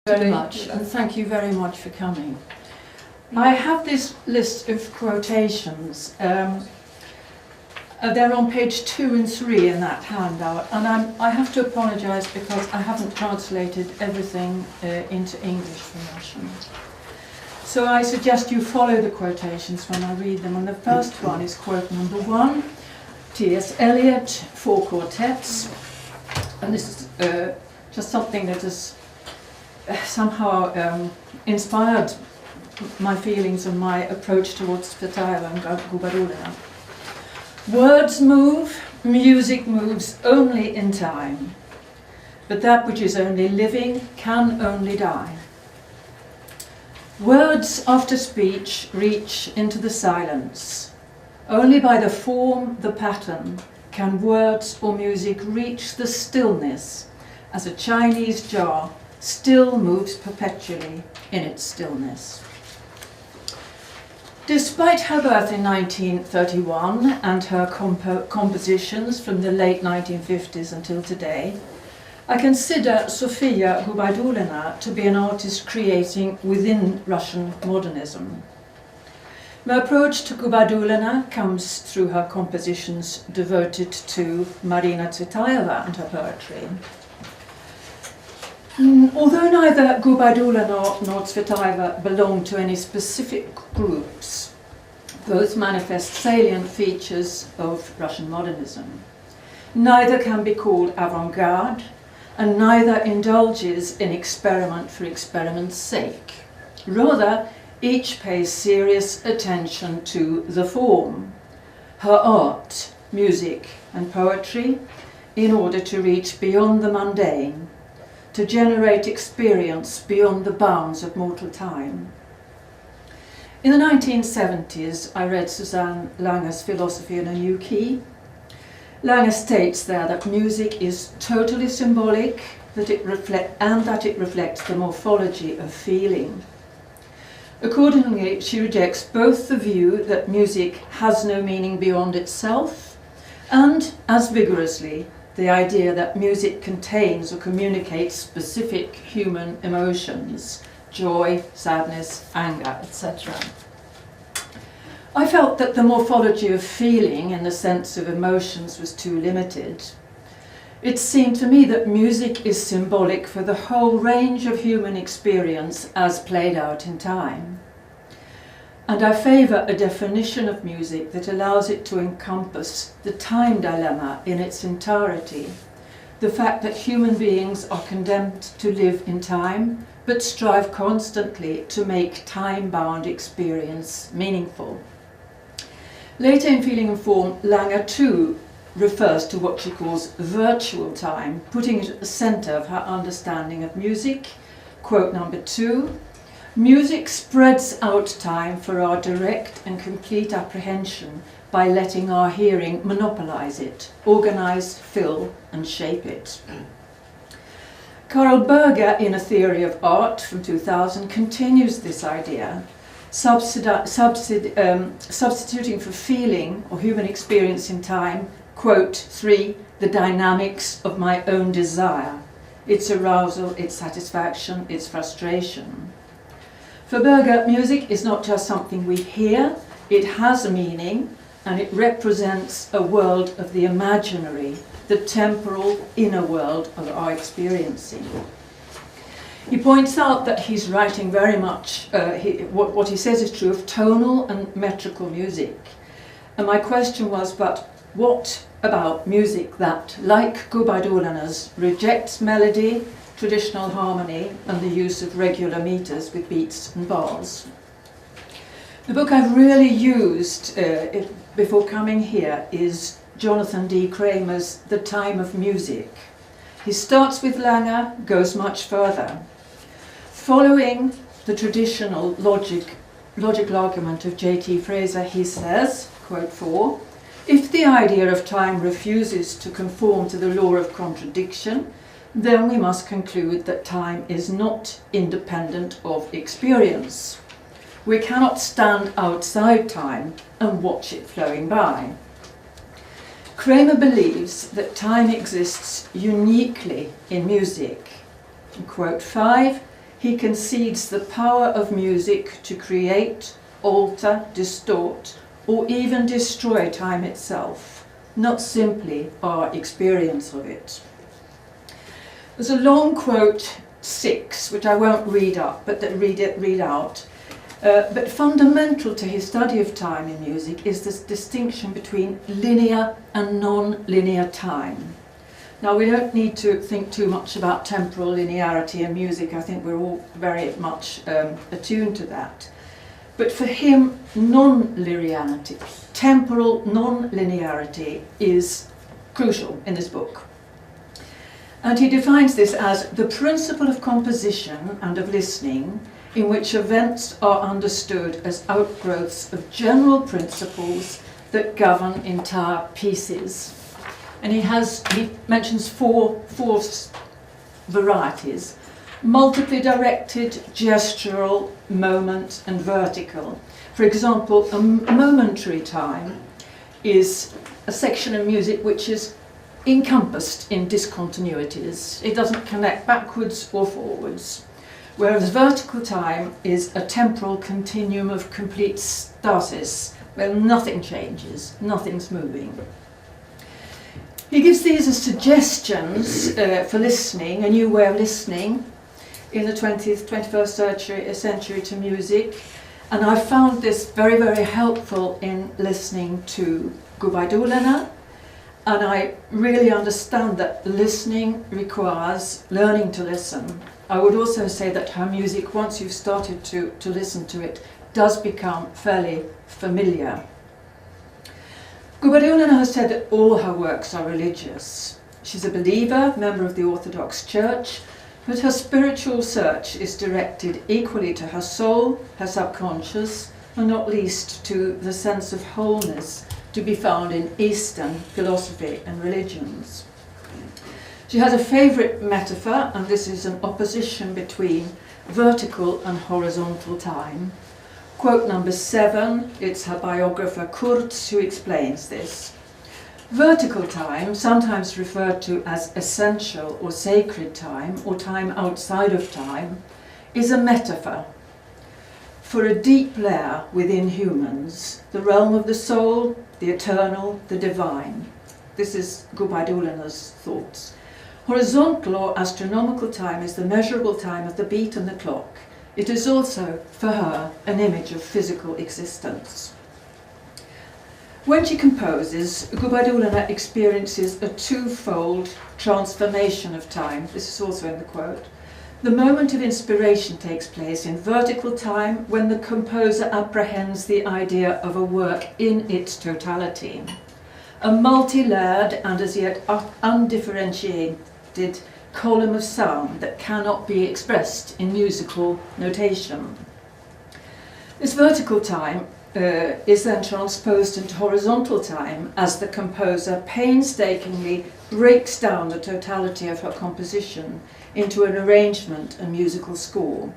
Very much, and thank you very much for coming. I have this list of quotations. They're on page 2 and 3 in that handout, and I have to apologise because I haven't translated everything into English from Russian. So I suggest you follow the quotations when I read them, and the first one is quote number 1, T.S. Eliot, 4 quartets, and this is just something that has somehow inspired my feelings and my approach towards Tsvetaeva and Gubaridulina. Words move, music moves only in time, but that which is only living can only die. Words after speech reach into the silence. Only by the form, the pattern, can words or music reach the stillness, as a Chinese jar still moves perpetually in its stillness. Despite her birth in 1931 and her compositions from the late 1950s until today, I consider Sofia Gubaridulina to be an artist creating within Russian modernism. My approach to Gubaridulina comes through her compositions devoted to Marina Tsvetaeva and her poetry. Although neither Gubaridulina nor Tsvetaeva belong to any specific groups, both manifest salient features of Russian modernism. Neither can be called avant-garde, and neither indulges in experiment for experiment's sake. Rather, each pays serious attention to the form, her art, music and poetry, in order to reach beyond the mundane, to generate experience beyond the bounds of mortal time. In the 1970s, I read Susanne Langer's Philosophy in a New Key. Langer states there that music is totally symbolic, that it reflects the morphology of feeling. Accordingly, she rejects both the view that music has no meaning beyond itself, and, as vigorously, the idea that music contains or communicates specific human emotions, joy, sadness, anger, etc. I felt that the morphology of feeling in the sense of emotions was too limited. It seemed to me that music is symbolic for the whole range of human experience as played out in time. And I favour a definition of music that allows it to encompass the time dilemma in its entirety, the fact that human beings are condemned to live in time, but strive constantly to make time-bound experience meaningful. Later in Feeling and Form, Langer too refers to what she calls virtual time, putting it at the centre of her understanding of music. Quote number 2, "Music spreads out time for our direct and complete apprehension by letting our hearing monopolise it, organise, fill and shape it." Carl Berger, in A Theory of Art from 2000, continues this idea, substituting for feeling or human experience in time, quote 3, "the dynamics of my own desire, its arousal, its satisfaction, its frustration." For Berger, music is not just something we hear, it has a meaning, and it represents a world of the imaginary, the temporal inner world of our experiencing. He points out that he's writing very much, what he says is true of tonal and metrical music. And my question was, but what about music that, like Gubaridulina's, rejects melody, traditional harmony and the use of regular meters with beats and bars? The book I've really used before coming here is Jonathan D. Kramer's The Time of Music. He starts with Langer, goes much further. Following the traditional logical argument of J.T. Fraser, he says, quote 4, "If the idea of time refuses to conform to the law of contradiction, then we must conclude that time is not independent of experience. We cannot stand outside time and watch it flowing by." Kramer believes that time exists uniquely in music. In quote 5, he concedes the power of music to create, alter, distort, or even destroy time itself, not simply our experience of it. There's a long quote 6, which I won't read up, but read out. But fundamental to his study of time in music is this distinction between linear and non-linear time. Now, we don't need to think too much about temporal linearity in music. I think we're all very much attuned to that. But for him, non-linearity, temporal non-linearity is crucial in this book. And he defines this as the principle of composition and of listening in which events are understood as outgrowths of general principles that govern entire pieces. And he mentions four varieties: multiply directed, gestural, moment, and vertical. For example, a momentary time is a section of music which is encompassed in discontinuities. It doesn't connect backwards or forwards. Whereas vertical time is a temporal continuum of complete stasis, where nothing changes, nothing's moving. He gives these as suggestions for listening, a new way of listening in the 21st century to music. And I found this very, very helpful in listening to Gubaidulina. And I really understand that listening requires learning to listen. I would also say that her music, once you've started to listen to it, does become fairly familiar. Gubaidulina has said that all her works are religious. She's a believer, member of the Orthodox Church, but her spiritual search is directed equally to her soul, her subconscious, and not least to the sense of wholeness to be found in Eastern philosophy and religions. She has a favourite metaphor, and this is an opposition between vertical and horizontal time. Quote number 7, it's her biographer Kurtz who explains this. Vertical time, sometimes referred to as essential or sacred time, or time outside of time, is a metaphor for a deep layer within humans, the realm of the soul, the eternal, the divine. This is Gubaidulina's thoughts. Horizontal or astronomical time is the measurable time of the beat and the clock. It is also, for her, an image of physical existence. When she composes, Gubaidulina experiences a twofold transformation of time. This is also in the quote. The moment of inspiration takes place in vertical time when the composer apprehends the idea of a work in its totality. A multi-layered and as yet undifferentiated column of sound that cannot be expressed in musical notation. This vertical time is then transposed into horizontal time as the composer painstakingly breaks down the totality of her composition into an arrangement and musical score.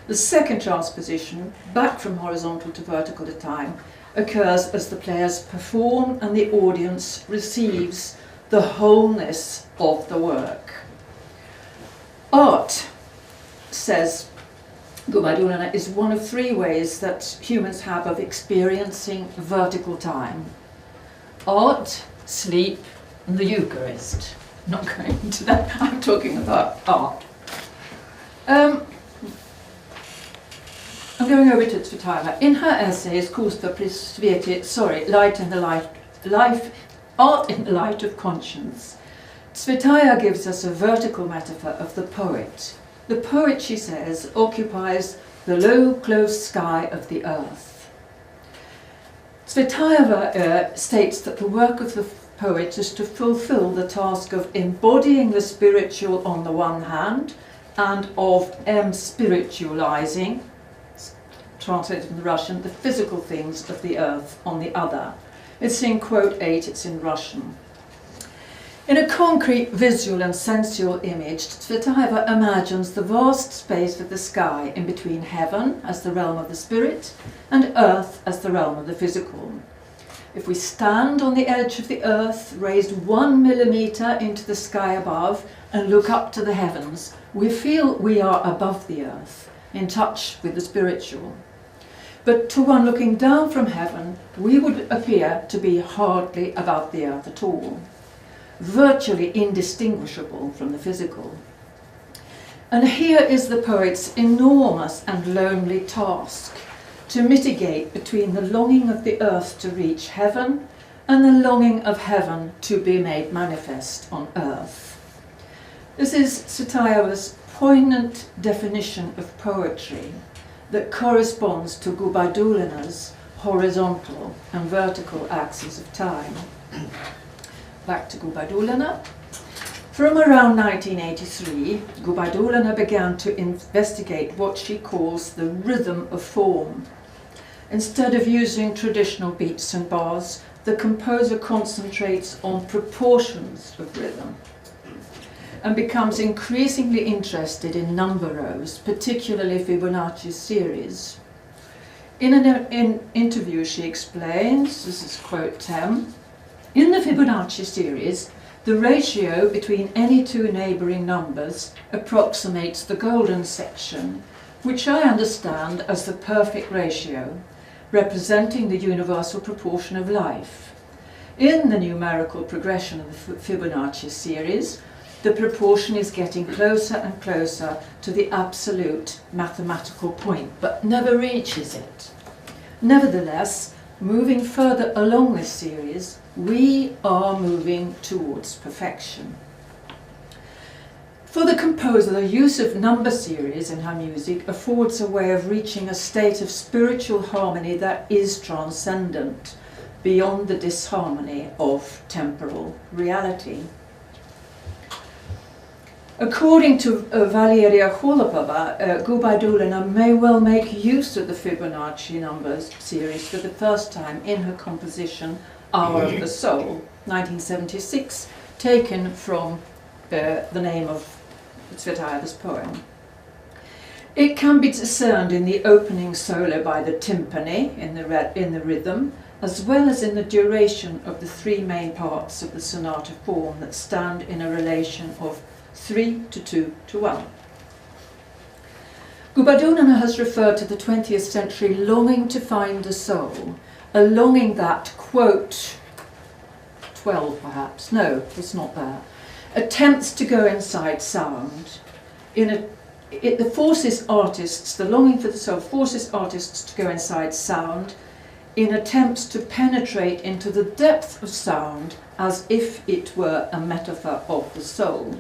The second transposition, back from horizontal to vertical time, occurs as the players perform and the audience receives the wholeness of the work. Art, says Gubaidulina, is one of 3 ways that humans have of experiencing vertical time. Art, sleep, and the Eucharist. I'm not going into that, I'm talking about art. I'm going over to Tsvetaeva. In her essay, Искусство при свете, Art in the Light of Conscience, Tsvetaeva gives us a vertical metaphor of the poet. The poet, she says, occupies the low, close sky of the earth. Tsvetaeva states that the work of the poet is to fulfill the task of embodying the spiritual on the one hand and of spiritualizing, translated from the Russian, the physical things of the earth on the other. It's in quote 8, it's in Russian. In a concrete visual and sensual image, Tsvetaeva imagines the vast space of the sky in between heaven as the realm of the spirit and earth as the realm of the physical. If we stand on the edge of the earth, raised 1 millimeter into the sky above, and look up to the heavens, we feel we are above the earth, in touch with the spiritual. But to one looking down from heaven, we would appear to be hardly above the earth at all, virtually indistinguishable from the physical. And here is the poet's enormous and lonely task, to mitigate between the longing of the earth to reach heaven and the longing of heaven to be made manifest on earth. This is Tsvetaeva's poignant definition of poetry that corresponds to Gubaidulina's horizontal and vertical axis of time. Back to Gubaidulina. From around 1983, Gubaidulina began to investigate what she calls the rhythm of form. Instead of using traditional beats and bars, the composer concentrates on proportions of rhythm and becomes increasingly interested in number rows, particularly Fibonacci's series. In an interview she explains, this is quote 10, in the Fibonacci series, the ratio between any two neighbouring numbers approximates the golden section, which I understand as the perfect ratio, representing the universal proportion of life. In the numerical progression of the Fibonacci series, the proportion is getting closer and closer to the absolute mathematical point, but never reaches it. Nevertheless, moving further along this series, we are moving towards perfection. For the composer, the use of number series in her music affords a way of reaching a state of spiritual harmony that is transcendent, beyond the disharmony of temporal reality. According to Valeria Holopova, Gubaidulina may well make use of the Fibonacci numbers series for the first time in her composition Hour of the Soul, 1976, taken from the name of Tsvetaeva's poem. It can be discerned in the opening solo by the timpani in the rhythm, as well as in the duration of the three main parts of the sonata form that stand in a relation of 3 to 2 to 1. Gubaidulina has referred to the 20th century longing to find the soul, a longing that, quote, 12 perhaps, no, it's not there, attempts to go inside sound. The longing for the soul forces artists to go inside sound in attempts to penetrate into the depth of sound as if it were a metaphor of the soul.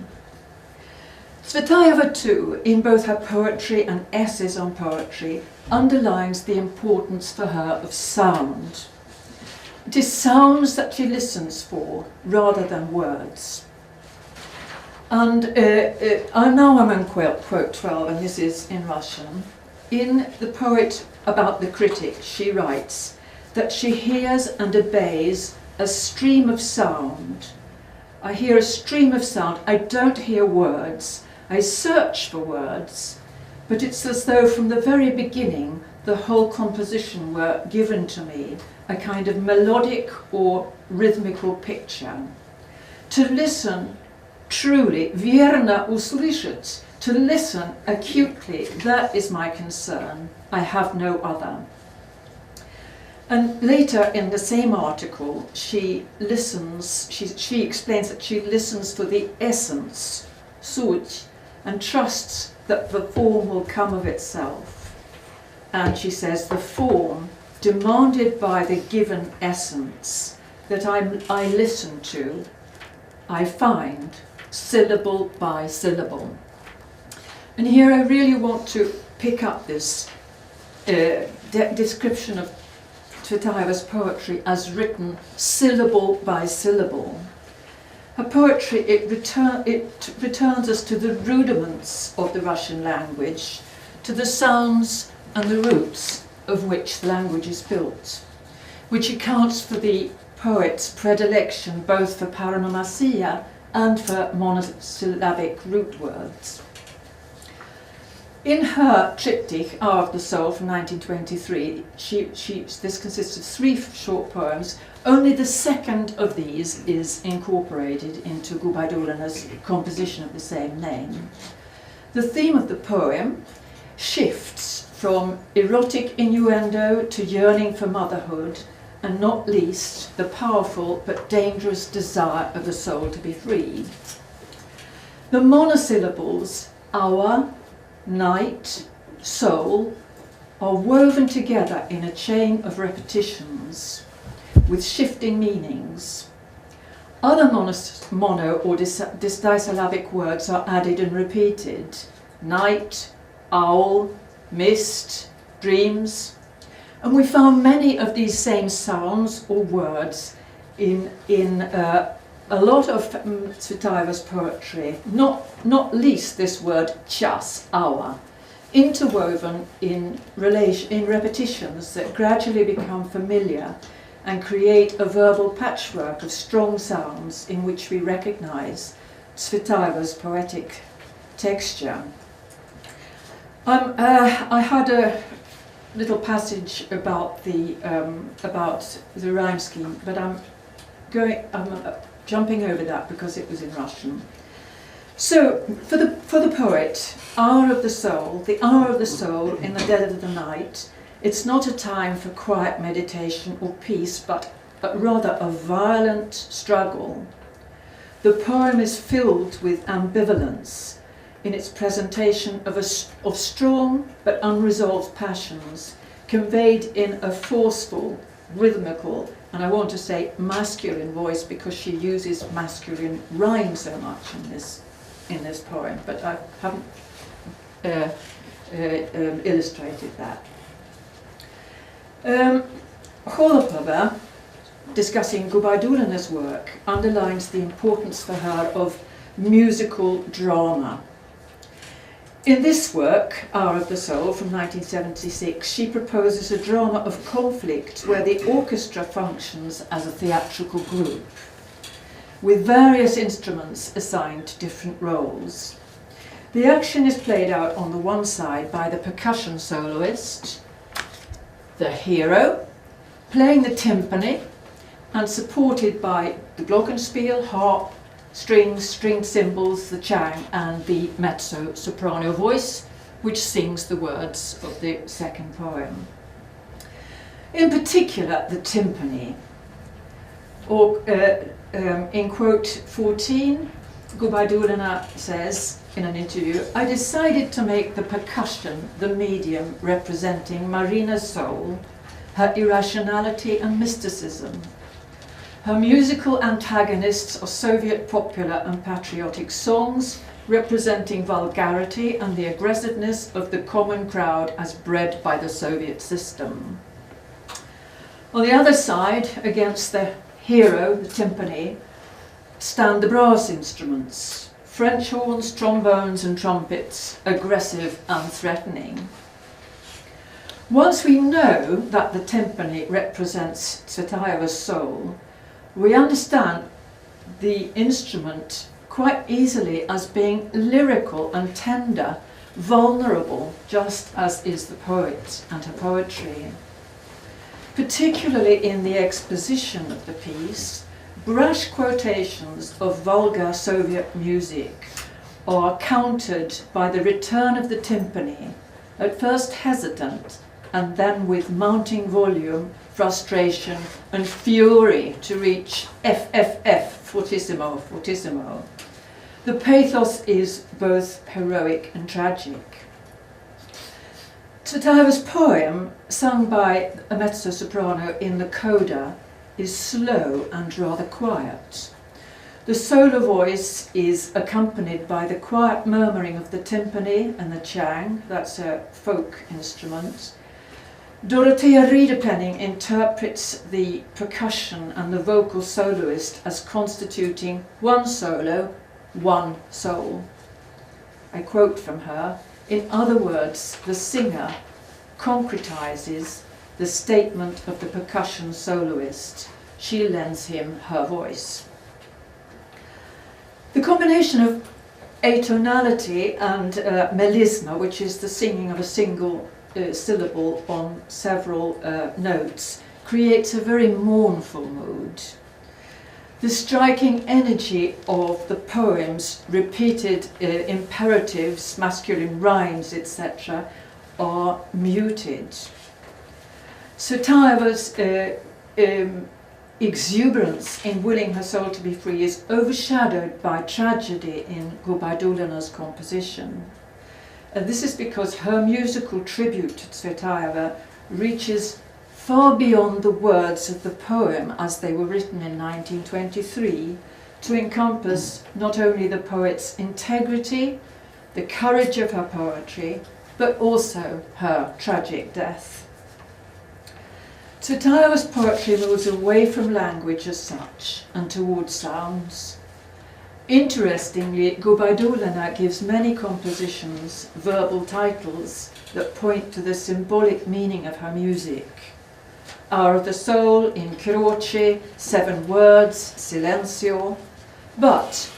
Tsvetaeva too, in both her poetry and essays on poetry, underlines the importance for her of sound. It is sounds that she listens for, rather than words. And now I'm on quote 12, and this is in Russian. In The Poet About the Critic, she writes that she hears and obeys a stream of sound. I hear a stream of sound. I don't hear words. I search for words, but it's as though from the very beginning the whole composition were given to me, a kind of melodic or rhythmical picture. To listen truly, верно услышать, to listen acutely, that is my concern. I have no other. And later in the same article, she explains that she listens for the essence, суть, and trusts that the form will come of itself. And she says the form demanded by the given essence that I listen to, I find, syllable by syllable. And here I really want to pick up this description of Tsvetaeva's poetry as written syllable by syllable. Her poetry, it returns us to the rudiments of the Russian language, to the sounds and the roots of which the language is built, which accounts for the poet's predilection both for paronomasia and for monosyllabic root words. In her triptych, Hour of the Soul from 1923, this consists of 3 short poems. Only the second of these is incorporated into Gubaidulina's composition of the same name. The theme of the poem shifts from erotic innuendo to yearning for motherhood, and not least the powerful but dangerous desire of the soul to be free. The monosyllables hour, night, soul are woven together in a chain of repetitions with shifting meanings. Other mono or disyllabic words are added and repeated: night, owl, mist, dreams. And we found many of these same sounds or words in a lot of Tsvetaeva's poetry, not least this word chas, hour, interwoven in repetitions that gradually become familiar and create a verbal patchwork of strong sounds in which we recognize Tsvetaeva's poetic texture. I had a little passage about the rhyme scheme, but I'm jumping over that because it was in Russian. So, for the poet, Hour of the Soul, the hour of the soul in the dead of the night, it's not a time for quiet meditation or peace, but rather a violent struggle. The poem is filled with ambivalence in its presentation of strong but unresolved passions, conveyed in a forceful, rhythmical, and I want to say masculine voice because she uses masculine rhyme so much in this poem, but I haven't illustrated that. Holopova, discussing Gubaidulina's work, underlines the importance for her of musical drama. In this work, Hour of the Soul from 1976, she proposes a drama of conflict where the orchestra functions as a theatrical group, with various instruments assigned to different roles. The action is played out on the one side by the percussion soloist, the hero, playing the timpani, and supported by the glockenspiel, harp, strings, stringed cymbals, the chang, and the mezzo-soprano voice, which sings the words of the second poem. In particular, the timpani. In quote 14, Gubaidulina says in an interview, "I decided to make the percussion the medium representing Marina's soul, her irrationality and mysticism. Her musical antagonists are Soviet popular and patriotic songs representing vulgarity and the aggressiveness of the common crowd as bred by the Soviet system. On the other side, against the hero, the timpani, stand the brass instruments, French horns, trombones and trumpets, aggressive and threatening." Once we know that the timpani represents Tsvetaeva's soul, we understand the instrument quite easily as being lyrical and tender, vulnerable, just as is the poet and her poetry. Particularly in the exposition of the piece, brash quotations of vulgar Soviet music are countered by the return of the timpani, at first hesitant and then with mounting volume, frustration and fury to reach FFF, fortissimo, fortissimo. The pathos is both heroic and tragic. Tsvetaeva's poem, sung by a mezzo-soprano in the coda, is slow and rather quiet. The solo voice is accompanied by the quiet murmuring of the timpani and the chang, that's a folk instrument. Dorothea Riedepenning interprets the percussion and the vocal soloist as constituting one solo, one soul. I quote from her, "In other words, the singer concretizes the statement of the percussion soloist. She lends him her voice." The combination of atonality and melisma, which is the singing of a single syllable on several notes, creates a very mournful mood. The striking energy of the poem's repeated imperatives, masculine rhymes, etc., are muted. Tsvetaeva's exuberance in willing her soul to be free is overshadowed by tragedy in Gubaidulina's composition. And this is because her musical tribute to Tsvetaeva reaches far beyond the words of the poem as they were written in 1923 to encompass not only the poet's integrity, the courage of her poetry, but also her tragic death. Tsvetaeva's poetry moves away from language as such and towards sounds. Interestingly, Gubaidulina gives many compositions verbal titles that point to the symbolic meaning of her music. Hour of the Soul, in Croce, 7 Words, Silencio. But,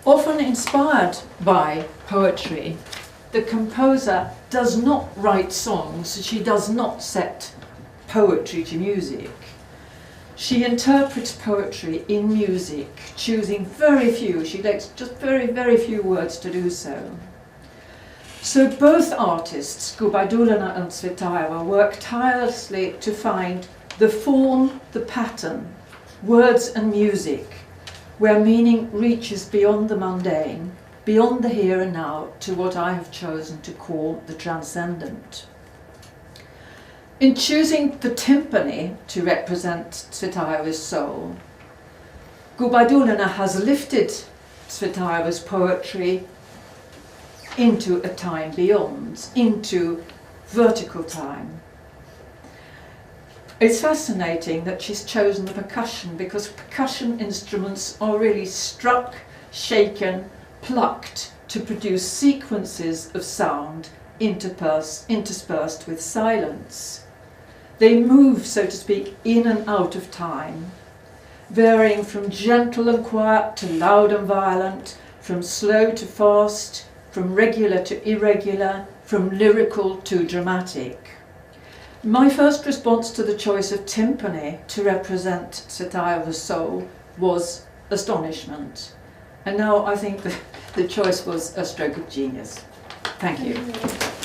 often inspired by poetry, the composer does not write songs, she does not set poetry to music. She interprets poetry in music, choosing very few, she takes just very few words to do so. So both artists, Gubaidulina and Tsvetaeva, work tirelessly to find the form, the pattern, words and music, where meaning reaches beyond the mundane, beyond the here and now, to what I have chosen to call the transcendent. In choosing the timpani to represent Tsvetaeva's soul, Gubaidulina has lifted Tsvetaeva's poetry into a time beyond, into vertical time. It's fascinating that she's chosen the percussion, because percussion instruments are really struck, shaken, plucked to produce sequences of sound interspersed with silence. They move, so to speak, in and out of time, varying from gentle and quiet to loud and violent, from slow to fast, from regular to irregular, from lyrical to dramatic. My first response to the choice of timpani to represent Tsvetaeva's soul was astonishment. And now I think the choice was a stroke of genius. Thank you.